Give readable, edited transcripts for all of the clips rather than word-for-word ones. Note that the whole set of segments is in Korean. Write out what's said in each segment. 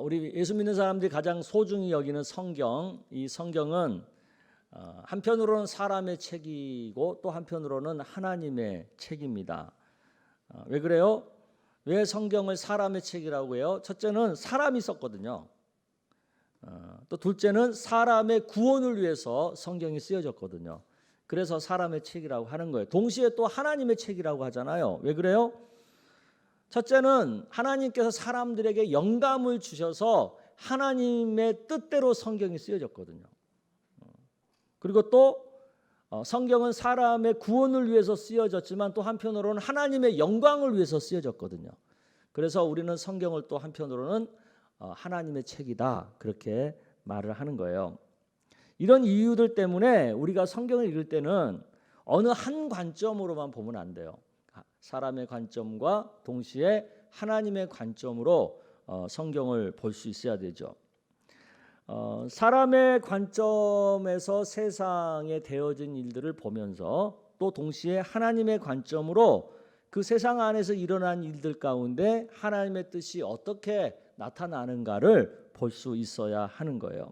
우리 예수 믿는 사람들이 가장 소중히 여기는 성경, 이 성경은 한편으로는 사람의 책이고 또 한편으로는 하나님의 책입니다. 왜 그래요? 왜 성경을 사람의 책이라고 해요? 첫째는 사람이 썼거든요. 또 둘째는 사람의 구원을 위해서 성경이 쓰여졌거든요. 그래서 사람의 책이라고 하는 거예요. 동시에 또 하나님의 책이라고 하잖아요. 왜 그래요? 첫째는 하나님께서 사람들에게 영감을 주셔서 하나님의 뜻대로 성경이 쓰여졌거든요. 그리고 또 성경은 사람의 구원을 위해서 쓰여졌지만 또 한편으로는 하나님의 영광을 위해서 쓰여졌거든요. 그래서 우리는 성경을 또 한편으로는 하나님의 책이다 그렇게 말을 하는 거예요. 이런 이유들 때문에 우리가 성경을 읽을 때는 어느 한 관점으로만 보면 안 돼요. 사람의 관점과 동시에 하나님의 관점으로 성경을 볼 수 있어야 되죠. 사람의 관점에서 세상에 되어진 일들을 보면서 또 동시에 하나님의 관점으로 그 세상 안에서 일어난 일들 가운데 하나님의 뜻이 어떻게 나타나는가를 볼 수 있어야 하는 거예요.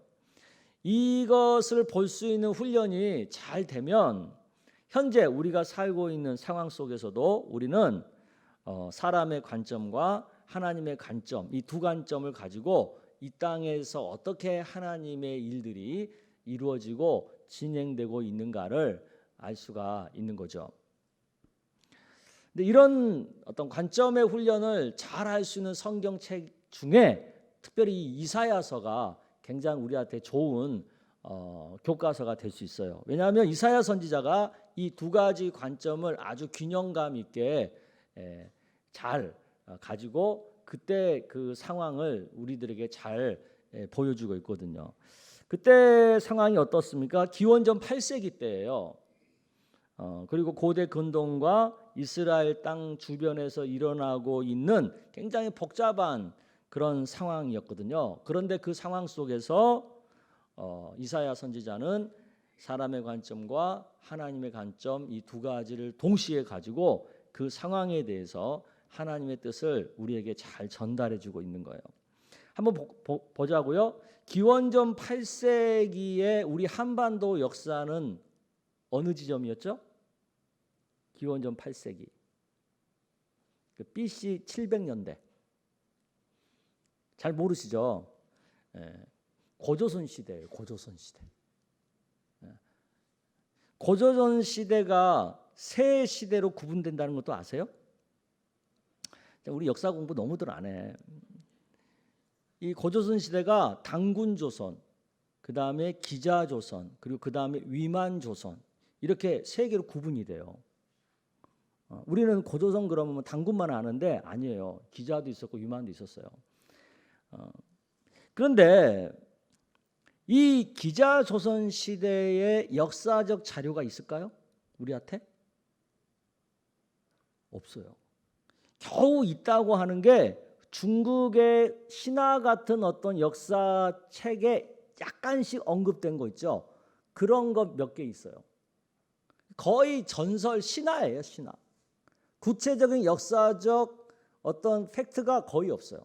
이것을 볼 수 있는 훈련이 잘 되면 현재 우리가 살고 있는 상황 속에서도 우리는 사람의 관점과 하나님의 관점, 이 두 관점을 가지고 이 땅에서 어떻게 하나님의 일들이 이루어지고 진행되고 있는가를 알 수가 있는 거죠. 근데 이런 어떤 관점의 훈련을 잘 할 수 있는 성경책 중에 특별히 이사야서가 굉장히 우리한테 좋은 교과서가 될 수 있어요. 왜냐하면 이사야 선지자가 이 두 가지 관점을 아주 균형감 있게 잘 가지고 그때 그 상황을 우리들에게 잘 보여주고 있거든요. 그때 상황이 어떻습니까? 기원전 8세기 때예요. 그리고 고대 근동과 이스라엘 땅 주변에서 일어나고 있는 굉장히 복잡한 그런 상황이었거든요. 그런데 그 상황 속에서 이사야 선지자는 사람의 관점과 하나님의 관점 이 두 가지를 동시에 가지고 그 상황에 대해서 하나님의 뜻을 우리에게 잘 전달해 주고 있는 거예요. 한번 보자고요. 기원전 8세기의 우리 한반도 역사는 어느 지점이었죠? 기원전 8세기. BC 700년대. 잘 모르시죠? 고조선 시대예요. 고조선 시대. 고조선 시대가 세 시대로 구분된다는 것도 아세요? 우리 역사 공부 너무들 안 해. 이 고조선 시대가 단군조선, 그 다음에 기자조선, 그리고 그 다음에 위만조선 이렇게 세 개로 구분이 돼요. 우리는 고조선 그러면 단군만 아는데 아니에요. 기자도 있었고 위만도 있었어요. 그런데 이 기자조선 시대의 역사적 자료가 있을까요? 우리한테? 없어요. 겨우 있다고 하는 게 중국의 신화 같은 어떤 역사책에 약간씩 언급된 거 있죠. 그런 거 몇 개 있어요. 거의 전설 신화예요. 신화. 구체적인 역사적 어떤 팩트가 거의 없어요.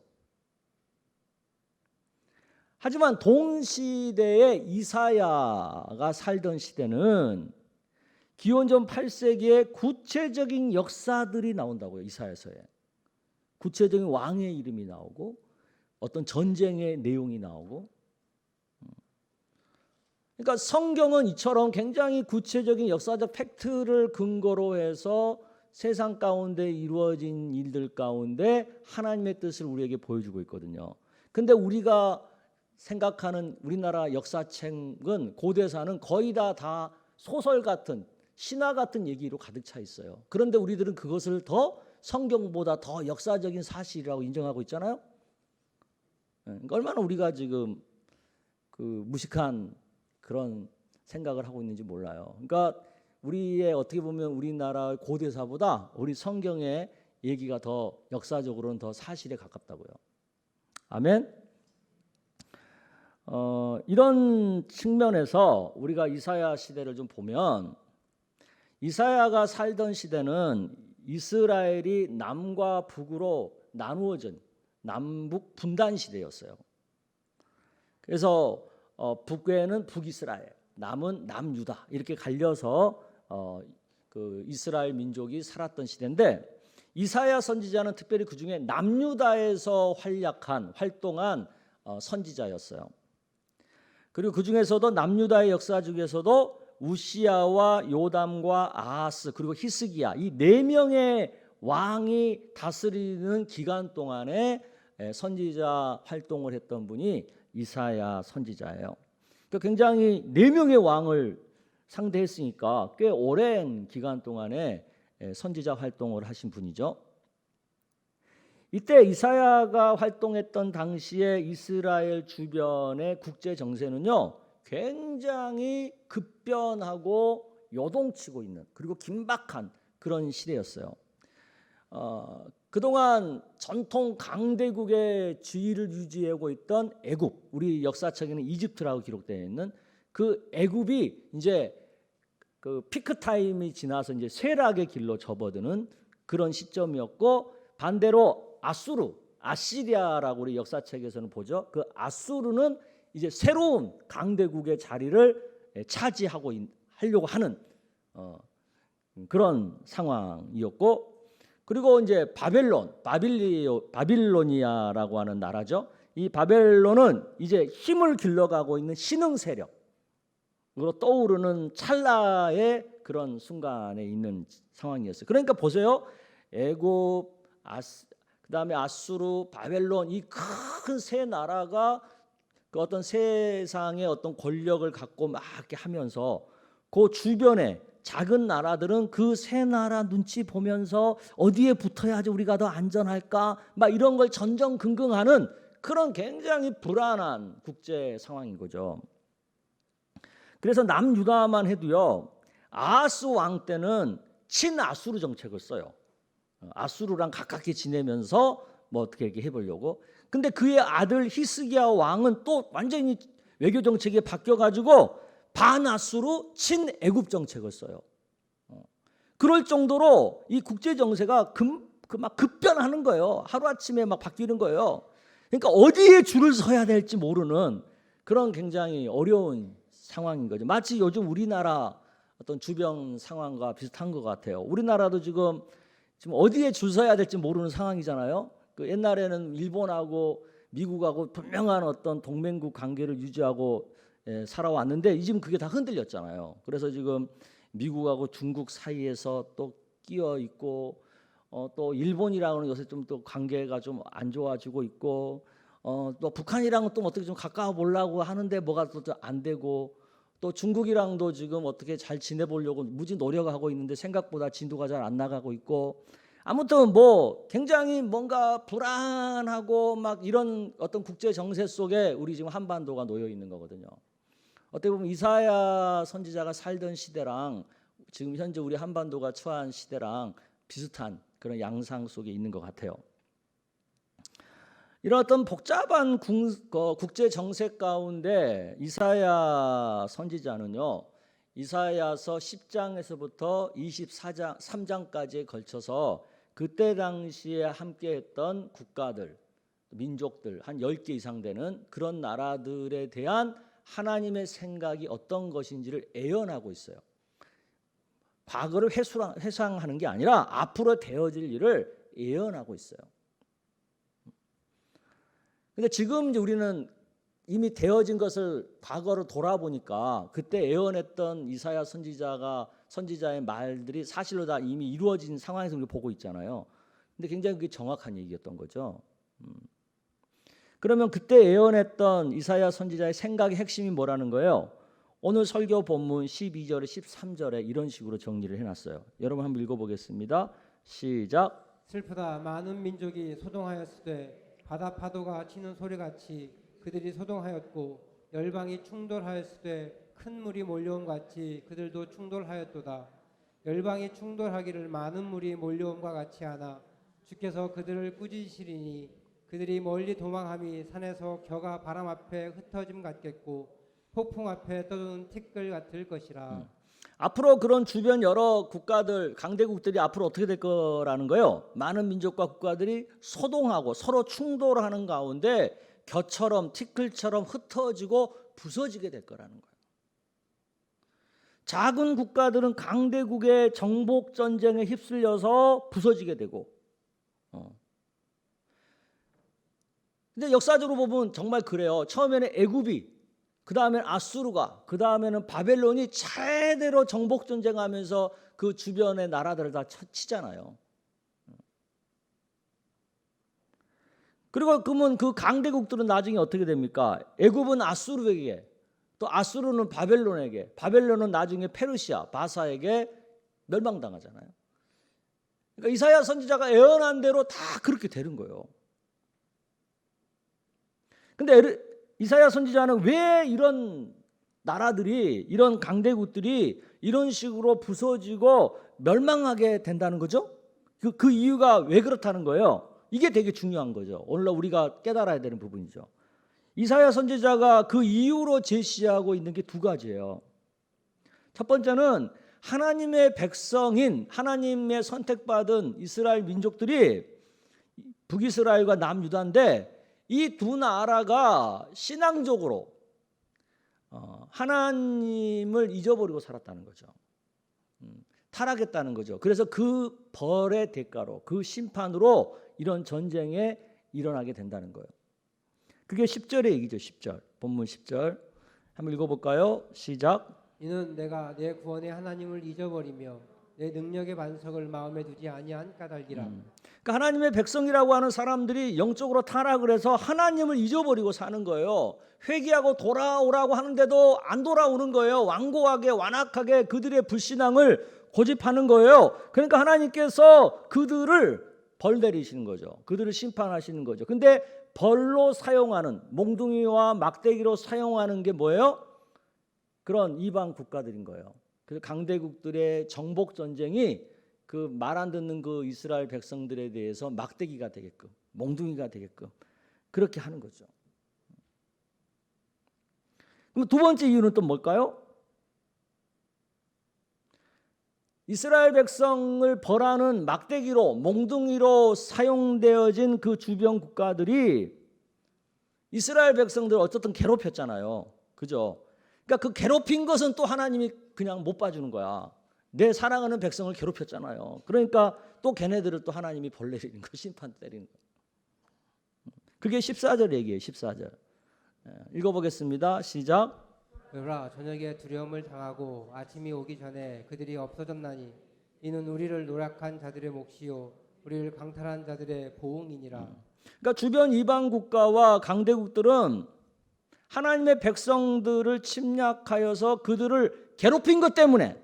하지만 동시대에 이사야가 살던 시대는 기원전 8세기에 구체적인 역사들이 나온다고요. 이사야서에. 구체적인 왕의 이름이 나오고 어떤 전쟁의 내용이 나오고. 그러니까 성경은 이처럼 굉장히 구체적인 역사적 팩트를 근거로 해서 세상 가운데 이루어진 일들 가운데 하나님의 뜻을 우리에게 보여주고 있거든요. 근데 우리가 생각하는 우리나라 역사책은 고대사는 거의 다 소설 같은 신화 같은 얘기로 가득 차 있어요. 그런데 우리들은 그것을 더 성경보다 더 역사적인 사실이라고 인정하고 있잖아요. 그러니까 얼마나 우리가 지금 그 무식한 그런 생각을 하고 있는지 몰라요. 그러니까 우리의 어떻게 보면 우리나라 고대사보다 우리 성경의 얘기가 더 역사적으로는 더 사실에 가깝다고요. 아멘. 이런 측면에서 우리가 이사야 시대를 좀 보면 이사야가 살던 시대는 이스라엘이 남과 북으로 나누어진 남북 분단 시대였어요. 그래서 북에는 북이스라엘, 남은 남유다 이렇게 갈려서 그 이스라엘 민족이 살았던 시대인데 이사야 선지자는 특별히 그 중에 남유다에서 활동한 선지자였어요. 그리고 그 중에서도 남유다의 역사 중에서도 우시야와 요담과 아하스 그리고 히스기야 이 네 명의 왕이 다스리는 기간 동안에 선지자 활동을 했던 분이 이사야 선지자예요. 그러니까 굉장히 네 명의 왕을 상대했으니까 꽤 오랜 기간 동안에 선지자 활동을 하신 분이죠. 이때 이사야가 활동했던 당시에 이스라엘 주변의 국제 정세는요 굉장히 급변하고 요동치고 있는 그리고 긴박한 그런 시대였어요. 그동안 전통 강대국의 지위를 유지하고 있던 애굽, 우리 역사책에는 이집트라고 기록되어 있는 그 애굽이 이제 그 피크 타임이 지나서 이제 쇠락의 길로 접어드는 그런 시점이었고 반대로 아시리아라고 우리 역사책에서는 보죠. 그 아수르는 이제 새로운 강대국의 자리를 하려고 하는 그런 상황이었고 그리고 이제 바빌로니아라고 하는 나라죠. 이 바벨론은 이제 힘을 길러가고 있는 신흥 세력으로 떠오르는 찰나의 그런 순간에 있는 상황이었어요. 그러니까 보세요. 애굽, 그다음에 아수르, 바벨론 이 큰 세 나라가 그 어떤 세상의 어떤 권력을 갖고 막 이렇게 하면서 그 주변에 작은 나라들은 그 세 나라 눈치 보면서 어디에 붙어야지 우리가 더 안전할까 막 이런 걸 전전긍긍하는 그런 굉장히 불안한 국제 상황인 거죠. 그래서 남유다만 해도요 아하스 왕 때는 친아수르 정책을 써요. 아수르랑 가깝게 지내면서 뭐 어떻게 이렇게 해보려고. 근데 그의 아들 히스기야 왕은 또 완전히 외교 정책이 바뀌어가지고 반아수르 친애굽 정책을 써요. 그럴 정도로 이 국제 정세가 막 급변하는 거예요. 하루 아침에 막 바뀌는 거예요. 그러니까 어디에 줄을 서야 될지 모르는 그런 굉장히 어려운 상황인 거죠. 마치 요즘 우리나라 어떤 주변 상황과 비슷한 것 같아요. 우리나라도 지금 어디에 줄 서야 될지 모르는 상황이잖아요. 그 옛날에는 일본하고 미국하고 분명한 어떤 동맹국 관계를 유지하고 살아왔는데 지금 그게 다 흔들렸잖아요. 그래서 지금 미국하고 중국 사이에서 또 끼어 있고 또 일본이랑은 요새 좀 또 관계가 좀 안 좋아지고 있고 또 북한이랑은 또 어떻게 좀 가까워 보려고 하는데 뭐가 또 안 되고 또 중국이랑도 지금 어떻게 잘 지내보려고 무지 노력하고 있는데 생각보다 진도가 잘 안 나가고 있고 아무튼 뭐 굉장히 뭔가 불안하고 막 이런 어떤 국제 정세 속에 우리 지금 한반도가 놓여 있는 거거든요. 어떻게 보면 이사야 선지자가 살던 시대랑 지금 현재 우리 한반도가 처한 시대랑 비슷한 그런 양상 속에 있는 것 같아요. 이런 어떤 복잡한 국제 정세 가운데 이사야 선지자는요. 이사야서 10장에서부터 23장까지에 걸쳐서 그때 당시에 함께했던 국가들, 민족들 한 10개 이상 되는 그런 나라들에 대한 하나님의 생각이 어떤 것인지를 예언하고 있어요. 과거를 회상하는 게 아니라 앞으로 되어질 일을 예언하고 있어요. 근데 지금 이제 우리는 이미 되어진 것을 과거로 돌아보니까 그때 예언했던 이사야 선지자의 말들이 사실로 다 이미 이루어진 상황에서 우리가 보고 있잖아요. 근데 굉장히 그게 정확한 얘기였던 거죠. 그러면 그때 예언했던 이사야 선지자의 생각의 핵심이 뭐라는 거예요? 오늘 설교 본문 12절에 13절에 이런 식으로 정리를 해놨어요. 여러분 한번 읽어보겠습니다. 시작. 슬프다. 많은 민족이 소동하였을 때 바다 파도가 치는 소리같이 그들이 소동하였고 열방이 충돌하였을 때 큰 물이 몰려온 같이 그들도 충돌하였도다. 열방이 충돌하기를 많은 물이 몰려옴과 같이 하나 주께서 그들을 꾸짖으시리니 그들이 멀리 도망함이 산에서 겨가 바람 앞에 흩어짐 같겠고 폭풍 앞에 떠도는 티끌 같을 것이라. 앞으로 그런 주변 여러 국가들, 강대국들이 앞으로 어떻게 될 거라는 거예요? 많은 민족과 국가들이 소동하고 서로 충돌하는 가운데 겨처럼 티끌처럼 흩어지고 부서지게 될 거라는 거예요. 작은 국가들은 강대국의 정복 전쟁에 휩쓸려서 부서지게 되고, 근데 역사적으로 보면 정말 그래요. 처음에는 애굽이, 그 다음에는 아수르가, 그 다음에는 바벨론이 차례대로 정복 전쟁하면서 그 주변의 나라들을 다 치잖아요. 그리고 그러면 그 강대국들은 나중에 어떻게 됩니까? 애굽은 아수르에게, 또 아수르는 바벨론에게, 바벨론은 나중에 페르시아, 바사에게 멸망당하잖아요. 그러니까 이사야 선지자가 예언한 대로 다 그렇게 되는 거예요. 근데 이사야 선지자는 왜 이런 나라들이, 이런 강대국들이 이런 식으로 부서지고 멸망하게 된다는 거죠? 그 이유가 왜 그렇다는 거예요? 이게 되게 중요한 거죠. 오늘날 우리가 깨달아야 되는 부분이죠. 이사야 선지자가 그 이유로 제시하고 있는 게 두 가지예요. 첫 번째는 하나님의 백성인, 하나님의 선택받은 이스라엘 민족들이 북이스라엘과 남유다인데, 이 두 나라가 신앙적으로 하나님을 잊어버리고 살았다는 거죠. 타락했다는 거죠. 그래서 그 벌의 대가로, 그 심판으로 이런 전쟁에 일어나게 된다는 거예요. 그게 10절의 얘기죠. 10절. 본문 10절. 한번 읽어볼까요? 시작. 이는 내가 내 구원의 하나님을 잊어버리며 내 능력의 반석을 마음에 두지 아니한 까닭이라. 그러니까 하나님의 백성이라고 하는 사람들이 영적으로 타락을 해서 하나님을 잊어버리고 사는 거예요. 회개하고 돌아오라고 하는데도 안 돌아오는 거예요. 완고하게 완악하게 그들의 불신앙을 고집하는 거예요. 그러니까 하나님께서 그들을 벌 내리시는 거죠. 그들을 심판하시는 거죠. 근데 벌로 사용하는, 몽둥이와 막대기로 사용하는 게 뭐예요? 그런 이방 국가들인 거예요. 그래서 강대국들의 정복 전쟁이 그 말 안 듣는 그 이스라엘 백성들에 대해서 막대기가 되게끔, 몽둥이가 되게끔 그렇게 하는 거죠. 그럼 두 번째 이유는 또 뭘까요? 이스라엘 백성을 벌하는 막대기로, 몽둥이로 사용되어진 그 주변 국가들이 이스라엘 백성들을 어쨌든 괴롭혔잖아요. 그죠? 그러니까 그 괴롭힌 것은 또 하나님이 그냥 못 봐주는 거야. 내 사랑하는 백성을 괴롭혔잖아요. 그러니까 또 걔네들을 또 하나님이 벌 내리는 거, 심판 때리는 거. 그게 14절 얘기예요. 14절. 읽어보겠습니다. 시작. 그러나 저녁에 두려움을 당하고 아침이 오기 전에 그들이 없어졌나니 이는 우리를 노력한 자들의 몫이요 우리를 강탈한 자들의 보응이니라. 그러니까 주변 이방 국가와 강대국들은 하나님의 백성들을 침략하여서 그들을 괴롭힌 것 때문에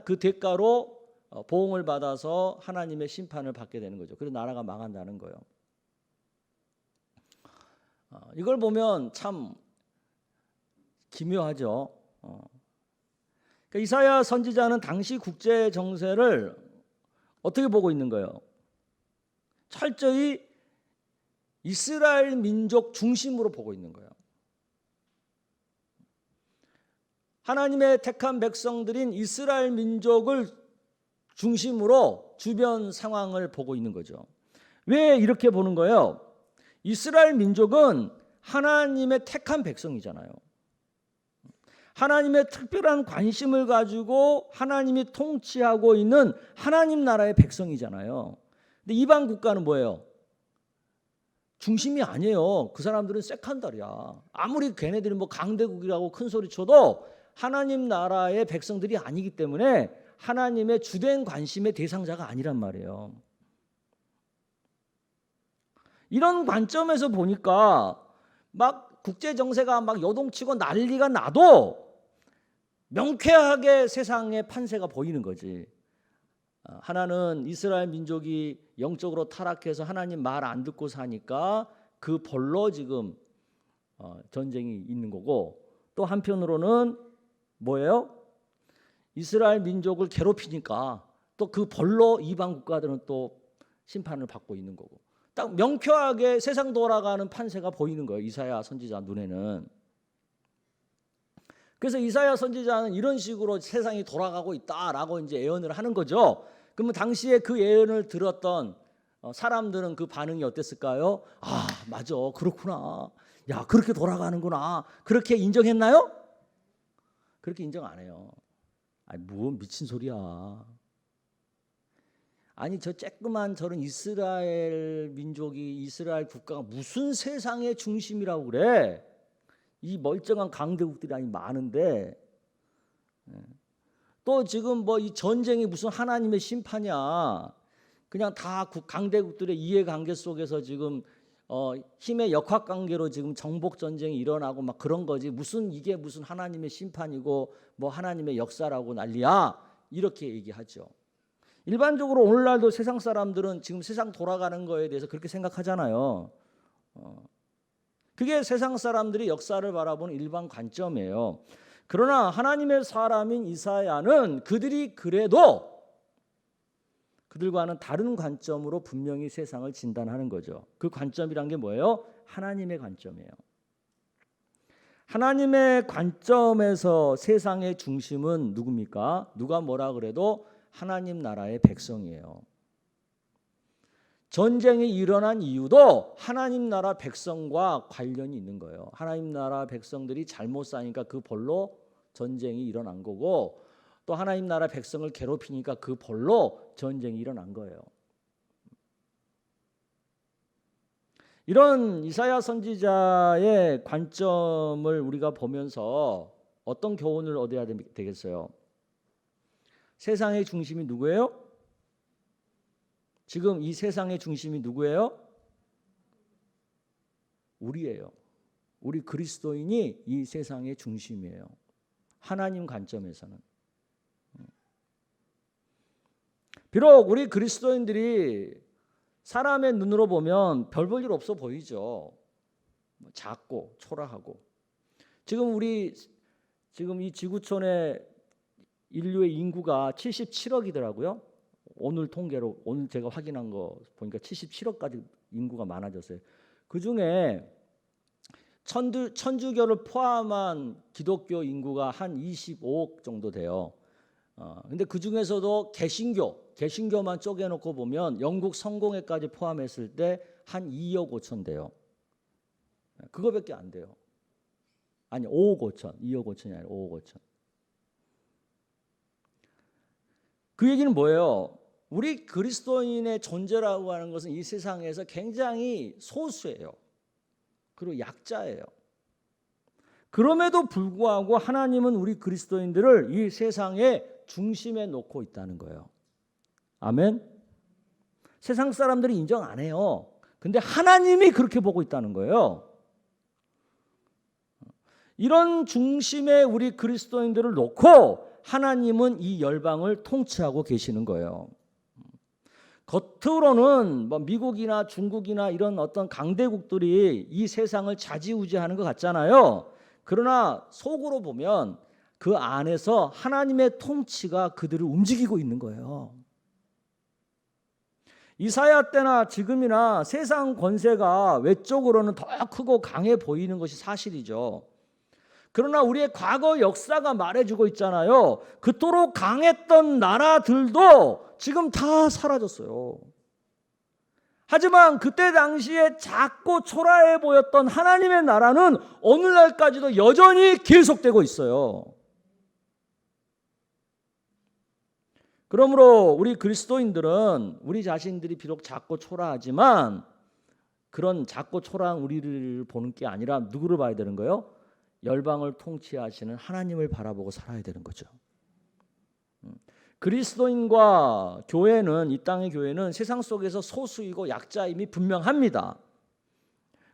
그 대가로 보응을 받아서 하나님의 심판을 받게 되는 거죠. 그래서 나라가 망한다는 거예요. 이걸 보면 참 기묘하죠. 그러니까 이사야 선지자는 당시 국제 정세를 어떻게 보고 있는 거예요? 철저히 이스라엘 민족 중심으로 보고 있는 거예요. 하나님의 택한 백성들인 이스라엘 민족을 중심으로 주변 상황을 보고 있는 거죠. 왜 이렇게 보는 거예요? 이스라엘 민족은 하나님의 택한 백성이잖아요. 하나님의 특별한 관심을 가지고 하나님이 통치하고 있는 하나님 나라의 백성이잖아요. 근데 이방 국가는 뭐예요? 중심이 아니에요. 그 사람들은 세컨더리야. 아무리 걔네들이 뭐 강대국이라고 큰 소리 쳐도 하나님 나라의 백성들이 아니기 때문에 하나님의 주된 관심의 대상자가 아니란 말이에요. 이런 관점에서 보니까 막 국제 정세가 막 요동치고 난리가 나도 명쾌하게 세상의 판세가 보이는 거지. 하나는 이스라엘 민족이 영적으로 타락해서 하나님 말 안 듣고 사니까 그 벌로 지금 전쟁이 있는 거고, 또 한편으로는 뭐예요? 이스라엘 민족을 괴롭히니까 또 그 벌로 이방 국가들은 또 심판을 받고 있는 거고, 딱 명쾌하게 세상 돌아가는 판세가 보이는 거예요. 이사야 선지자 눈에는. 그래서 이사야 선지자는 이런 식으로 세상이 돌아가고 있다라고 이제 예언을 하는 거죠. 그러면 당시에 그 예언을 들었던 사람들은 그 반응이 어땠을까요? 아, 맞아, 그렇구나. 야, 그렇게 돌아가는구나. 그렇게 인정했나요? 그렇게 인정 안 해요. 아니, 뭐 미친 소리야. 아니, 저 쬐끄만 저런 이스라엘 민족이, 이스라엘 국가가 무슨 세상의 중심이라고 그래? 이 멀쩡한 강대국들이 아니 많은데, 또 지금 뭐 이 전쟁이 무슨 하나님의 심판이야? 그냥 다 강대국들의 이해관계 속에서 지금 힘의 역학관계로 지금 정복 전쟁이 일어나고 막 그런 거지. 이게 무슨 하나님의 심판이고 뭐 하나님의 역사라고 난리야? 이렇게 얘기하죠. 일반적으로 오늘날도 세상 사람들은 지금 세상 돌아가는 거에 대해서 그렇게 생각하잖아요. 그게 세상 사람들이 역사를 바라보는 일반 관점이에요. 그러나 하나님의 사람인 이사야는 그들이 그래도 그들과는 다른 관점으로 분명히 세상을 진단하는 거죠. 그 관점이란 게 뭐예요? 하나님의 관점이에요. 하나님의 관점에서 세상의 중심은 누굽니까? 누가 뭐라 그래도 하나님 나라의 백성이에요. 전쟁이 일어난 이유도 하나님 나라 백성과 관련이 있는 거예요. 하나님 나라 백성들이 잘못 사니까 그 벌로 전쟁이 일어난 거고, 또 하나님 나라 백성을 괴롭히니까 그 벌로 전쟁이 일어난 거예요. 이런 이사야 선지자의 관점을 우리가 보면서 어떤 교훈을 얻어야 되겠어요? 세상의 중심이 누구예요? 지금 이 세상의 중심이 누구예요? 우리예요. 우리 그리스도인이 이 세상의 중심이에요. 하나님 관점에서는. 비록 우리 그리스도인들이 사람의 눈으로 보면 별 볼 일 없어 보이죠. 작고 초라하고. 지금 이 지구촌의 인류의 인구가 77억이더라고요. 오늘 통계로, 오늘 제가 확인한 거 보니까 77억까지 인구가 많아졌어요. 그중에 천주교를 포함한 기독교 인구가 한 25억 정도 돼요. 근데 그 중에서도 개신교만 쪼개놓고 보면 영국 성공회까지 포함했을 때 한 2억 5천 돼요. 그거밖에 안 돼요. 아니 5억 5천, 2억 5천이 아니라 5억 5천. 그 얘기는 뭐예요? 우리 그리스도인의 존재라고 하는 것은 이 세상에서 굉장히 소수예요. 그리고 약자예요. 그럼에도 불구하고 하나님은 우리 그리스도인들을 이 세상의 중심에 놓고 있다는 거예요. 아멘. 세상 사람들이 인정 안 해요. 근데 하나님이 그렇게 보고 있다는 거예요. 이런 중심에 우리 그리스도인들을 놓고 하나님은 이 열방을 통치하고 계시는 거예요. 겉으로는 뭐 미국이나 중국이나 이런 어떤 강대국들이 이 세상을 좌지우지하는 것 같잖아요. 그러나 속으로 보면 그 안에서 하나님의 통치가 그들을 움직이고 있는 거예요. 이사야 때나 지금이나 세상 권세가 외적으로는 더 크고 강해 보이는 것이 사실이죠. 그러나 우리의 과거 역사가 말해주고 있잖아요. 그토록 강했던 나라들도 지금 다 사라졌어요. 하지만 그때 당시에 작고 초라해 보였던 하나님의 나라는 오늘날까지도 여전히 계속되고 있어요. 그러므로 우리 그리스도인들은 우리 자신들이 비록 작고 초라하지만 그런 작고 초라한 우리를 보는 게 아니라 누구를 봐야 되는 거예요? 열방을 통치하시는 하나님을 바라보고 살아야 되는 거죠. 그리스도인과 교회는, 이 땅의 교회는 세상 속에서 소수이고 약자임이 분명합니다.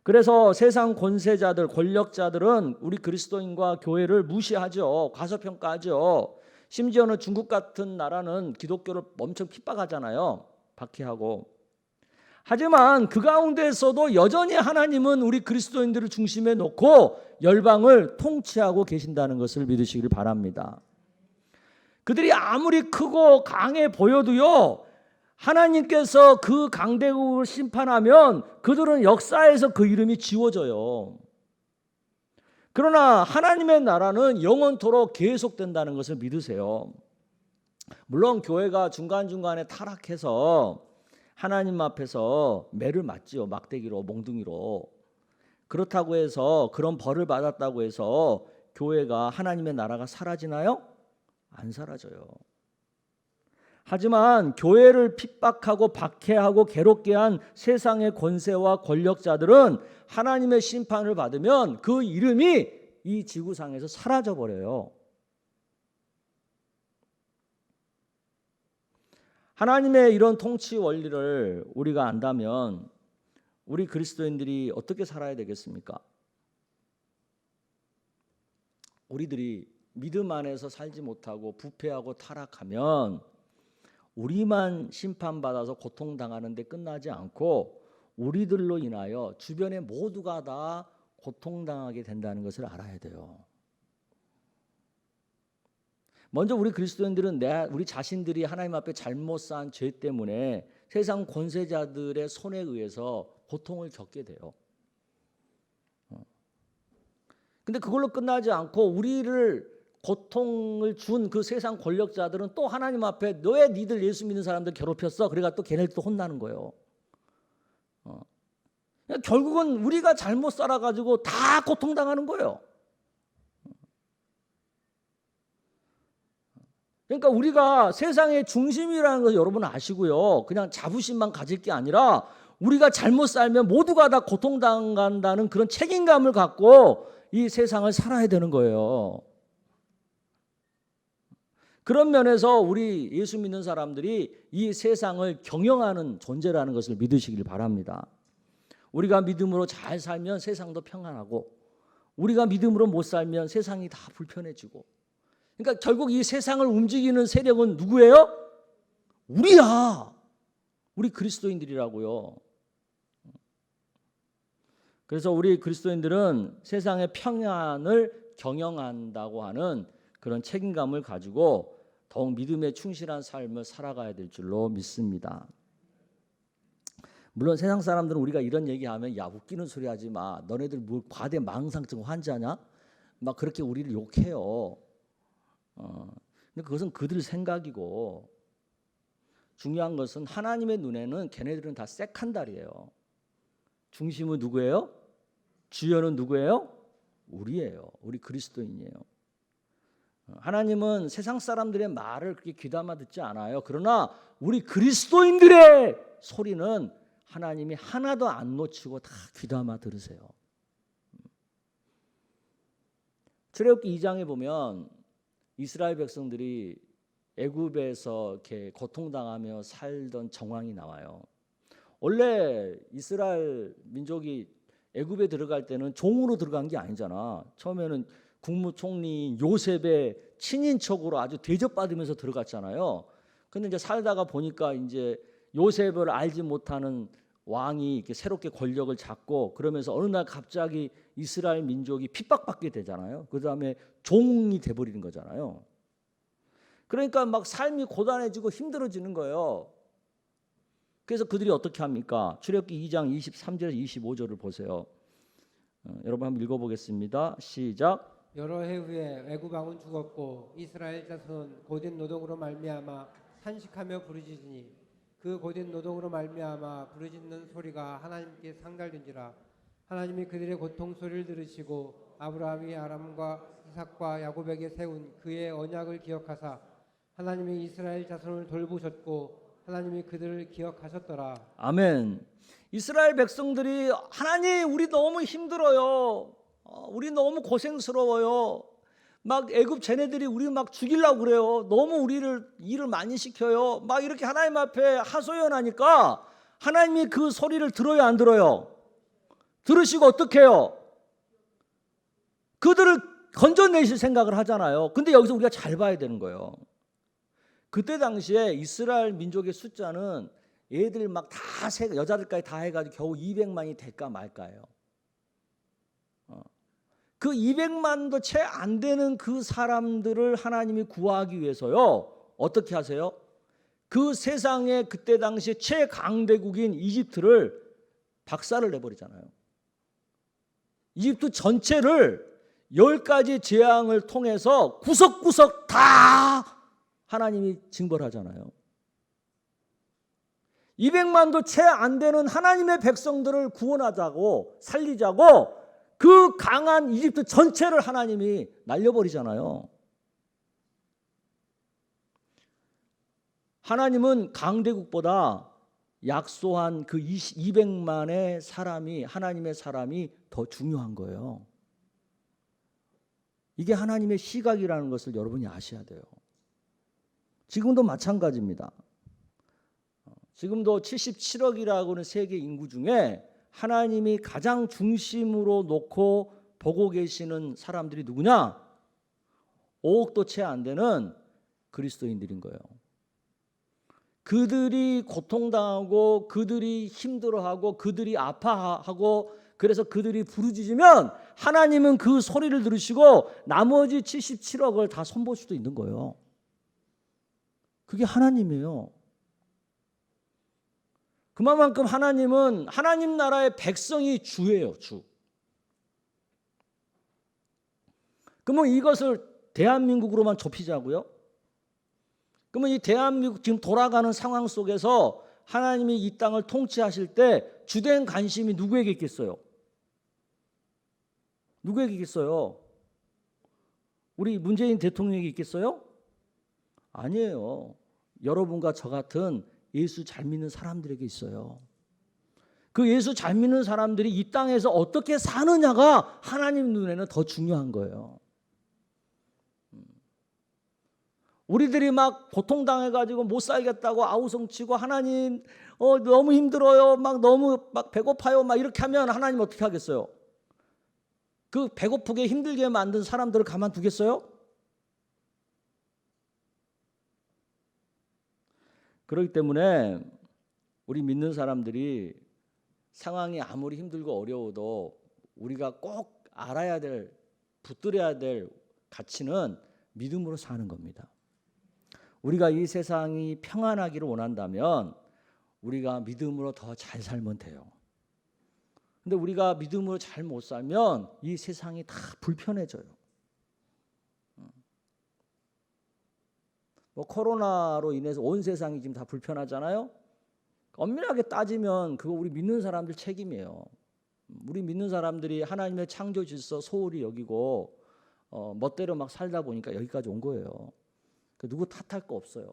그래서 세상 권세자들, 권력자들은 우리 그리스도인과 교회를 무시하죠. 과소평가하죠. 심지어는 중국 같은 나라는 기독교를 엄청 핍박하잖아요. 박해하고. 하지만 그 가운데서도 여전히 하나님은 우리 그리스도인들을 중심에 놓고 열방을 통치하고 계신다는 것을 믿으시길 바랍니다. 그들이 아무리 크고 강해 보여도요, 하나님께서 그 강대국을 심판하면 그들은 역사에서 그 이름이 지워져요. 그러나 하나님의 나라는 영원토록 계속된다는 것을 믿으세요. 물론 교회가 중간중간에 타락해서 하나님 앞에서 매를 맞지요. 막대기로, 몽둥이로. 그렇다고 해서 그런 벌을 받았다고 해서 교회가, 하나님의 나라가 사라지나요? 안 사라져요. 하지만 교회를 핍박하고 박해하고 괴롭게 한 세상의 권세와 권력자들은 하나님의 심판을 받으면 그 이름이 이 지구상에서 사라져 버려요. 하나님의 이런 통치 원리를 우리가 안다면 우리 그리스도인들이 어떻게 살아야 되겠습니까? 우리들이 믿음 안에서 살지 못하고 부패하고 타락하면 우리만 심판받아서 고통당하는 데 끝나지 않고 우리들로 인하여 주변의 모두가 다 고통당하게 된다는 것을 알아야 돼요. 먼저 우리 그리스도인들은 우리 자신들이 하나님 앞에 잘못 산 죄 때문에 세상 권세자들의 손에 의해서 고통을 겪게 돼요. 근데 그걸로 끝나지 않고 우리를 고통을 준 그 세상 권력자들은 또 하나님 앞에 왜 니들 예수 믿는 사람들 괴롭혔어? 그래가 또 걔네들 또 혼나는 거예요. 결국은 우리가 잘못 살아가지고 다 고통당하는 거예요. 그러니까 우리가 세상의 중심이라는 것을 여러분 아시고요. 그냥 자부심만 가질 게 아니라 우리가 잘못 살면 모두가 다 고통당한다는 그런 책임감을 갖고 이 세상을 살아야 되는 거예요. 그런 면에서 우리 예수 믿는 사람들이 이 세상을 경영하는 존재라는 것을 믿으시길 바랍니다. 우리가 믿음으로 잘 살면 세상도 평안하고 우리가 믿음으로 못 살면 세상이 다 불편해지고, 그러니까 결국 이 세상을 움직이는 세력은 누구예요? 우리야. 우리 그리스도인들이라고요. 그래서 우리 그리스도인들은 세상의 평안을 경영한다고 하는 그런 책임감을 가지고 더욱 믿음에 충실한 삶을 살아가야 될 줄로 믿습니다. 물론 세상 사람들은 우리가 이런 얘기하면 야 웃기는 소리 하지 마. 너네들 뭐 과대 망상증 환자냐? 막 그렇게 우리를 욕해요. 근데 그것은 그들 생각이고 중요한 것은 하나님의 눈에는 걔네들은 다 세컨달이에요. 중심은 누구예요? 주연은 누구예요? 우리예요. 우리 그리스도인이에요. 하나님은 세상 사람들의 말을 그렇게 귀담아 듣지 않아요. 그러나 우리 그리스도인들의 소리는 하나님이 하나도 안 놓치고 다 귀담아 들으세요. 출애굽기 2장에 보면 이스라엘 백성들이 애굽에서 이렇게 고통당하며 살던 정황이 나와요. 원래 이스라엘 민족이 애굽에 들어갈 때는 종으로 들어간 게 아니잖아. 처음에는 국무총리 요셉의 친인척으로 아주 대접받으면서 들어갔잖아요. 근데 이제 살다가 보니까 이제 요셉을 알지 못하는 왕이 이렇게 새롭게 권력을 잡고 그러면서 어느 날 갑자기 이스라엘 민족이 핍박받게 되잖아요. 그다음에 종이 돼버리는 거잖아요. 그러니까 막 삶이 고단해지고 힘들어지는 거예요. 그래서 그들이 어떻게 합니까? 출애굽기 2장 23절 25절을 보세요. 여러분 한번 읽어보겠습니다. 시작. 여러 해 후에 애굽 왕은 죽었고 이스라엘 자손은 고된 노동으로 말미암아 탄식하며 부르짖으니 그 고된 노동으로 말미암아 부르짖는 소리가 하나님께 상달된지라. 하나님이 그들의 고통 소리를 들으시고 아브라함이 아람과 이삭과 야곱에게 세운 그의 언약을 기억하사 하나님이 이스라엘 자손을 돌보셨고 하나님이 그들을 기억하셨더라. 아멘. 이스라엘 백성들이 하나님 우리 너무 힘들어요. 우리 너무 고생스러워요. 막 애굽 쟤네들이 우리 막 죽이려고 그래요. 너무 우리를 일을 많이 시켜요. 막 이렇게 하나님 앞에 하소연하니까 하나님이 그 소리를 들어요, 안 들어요? 들으시고 어떻게 해요? 그들을 건져내실 생각을 하잖아요. 근데 여기서 우리가 잘 봐야 되는 거예요. 그때 당시에 이스라엘 민족의 숫자는 애들 막 다 여자들까지 다 해가지고 겨우 200만이 될까 말까예요. 그 200만도 채 안 되는 그 사람들을 하나님이 구하기 위해서요. 어떻게 하세요? 그 세상에 그때 당시에 최강대국인 이집트를 박살을 내버리잖아요. 이집트 전체를 10가지 재앙을 통해서 구석구석 다 하나님이 징벌하잖아요. 200만도 채 안 되는 하나님의 백성들을 구원하자고 살리자고 그 강한 이집트 전체를 하나님이 날려버리잖아요. 하나님은 강대국보다 약소한 그 200만의 사람이, 하나님의 사람이 더 중요한 거예요. 이게 하나님의 시각이라는 것을 여러분이 아셔야 돼요. 지금도 마찬가지입니다. 지금도 77억이라고 하는 세계 인구 중에 하나님이 가장 중심으로 놓고 보고 계시는 사람들이 누구냐? 5억도 채 안 되는 그리스도인들인 거예요. 그들이 고통당하고 그들이 힘들어하고 그들이 아파하고 그래서 그들이 부르짖으면 하나님은 그 소리를 들으시고 나머지 77억을 다 손볼 수도 있는 거예요. 그게 하나님이에요. 그만큼 하나님은 하나님 나라의 백성이 주예요, 주. 그러면 이것을 대한민국으로만 좁히자고요? 그러면 이 대한민국 지금 돌아가는 상황 속에서 하나님이 이 땅을 통치하실 때 주된 관심이 누구에게 있겠어요? 누구에게 있겠어요? 우리 문재인 대통령에게 있겠어요? 아니에요. 여러분과 저 같은 예수 잘 믿는 사람들에게 있어요. 그 예수 잘 믿는 사람들이 이 땅에서 어떻게 사느냐가 하나님 눈에는 더 중요한 거예요. 우리들이 막 고통당해가지고 못 살겠다고 아우성치고 하나님 너무 힘들어요, 막 너무 막 배고파요, 막 이렇게 하면 하나님 어떻게 하겠어요? 그 배고프게 힘들게 만든 사람들을 가만두겠어요? 그렇기 때문에 우리 믿는 사람들이 상황이 아무리 힘들고 어려워도 우리가 꼭 알아야 될, 붙들어야 될 가치는 믿음으로 사는 겁니다. 우리가 이 세상이 평안하기를 원한다면 우리가 믿음으로 더 잘 살면 돼요. 근데 우리가 믿음으로 잘 못 살면 이 세상이 다 불편해져요. 뭐 코로나로 인해서 온 세상이 지금 다 불편하잖아요. 엄밀하게 따지면 그거 우리 믿는 사람들 책임이에요. 우리 믿는 사람들이 하나님의 창조 질서 소홀히 여기고 멋대로 막 살다 보니까 여기까지 온 거예요. 누구 탓할 거 없어요.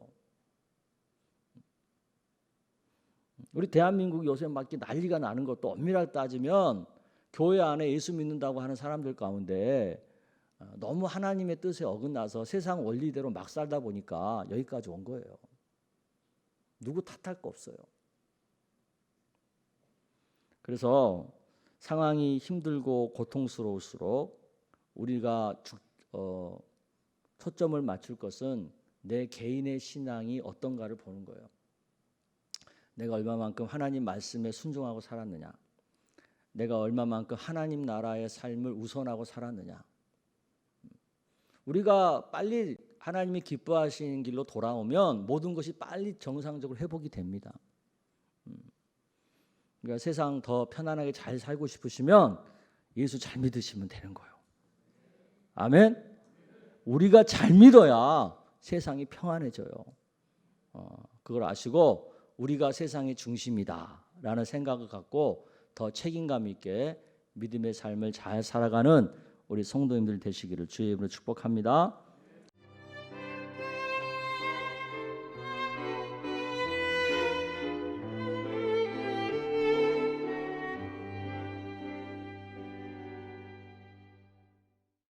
우리 대한민국 요새 막 난리가 나는 것도 엄밀하게 따지면 교회 안에 예수 믿는다고 하는 사람들 가운데 너무 하나님의 뜻에 어긋나서 세상 원리대로 막 살다 보니까 여기까지 온 거예요. 누구 탓할 거 없어요. 그래서 상황이 힘들고 고통스러울수록 우리가 초점을 맞출 것은 내 개인의 신앙이 어떤가를 보는 거예요. 내가 얼마만큼 하나님 말씀에 순종하고 살았느냐, 내가 얼마만큼 하나님 나라의 삶을 우선하고 살았느냐. 우리가 빨리 하나님이 기뻐하시는 길로 돌아오면 모든 것이 빨리 정상적으로 회복이 됩니다. 그러니까 세상 더 편안하게 잘 살고 싶으시면 예수 잘 믿으시면 되는 거예요. 아멘. 우리가 잘 믿어야 세상이 평안해져요. 그걸 아시고 우리가 세상의 중심이다라는 생각을 갖고 더 책임감 있게 믿음의 삶을 잘 살아가는 우리 성도님들 되시기를 주의 이름으로 축복합니다.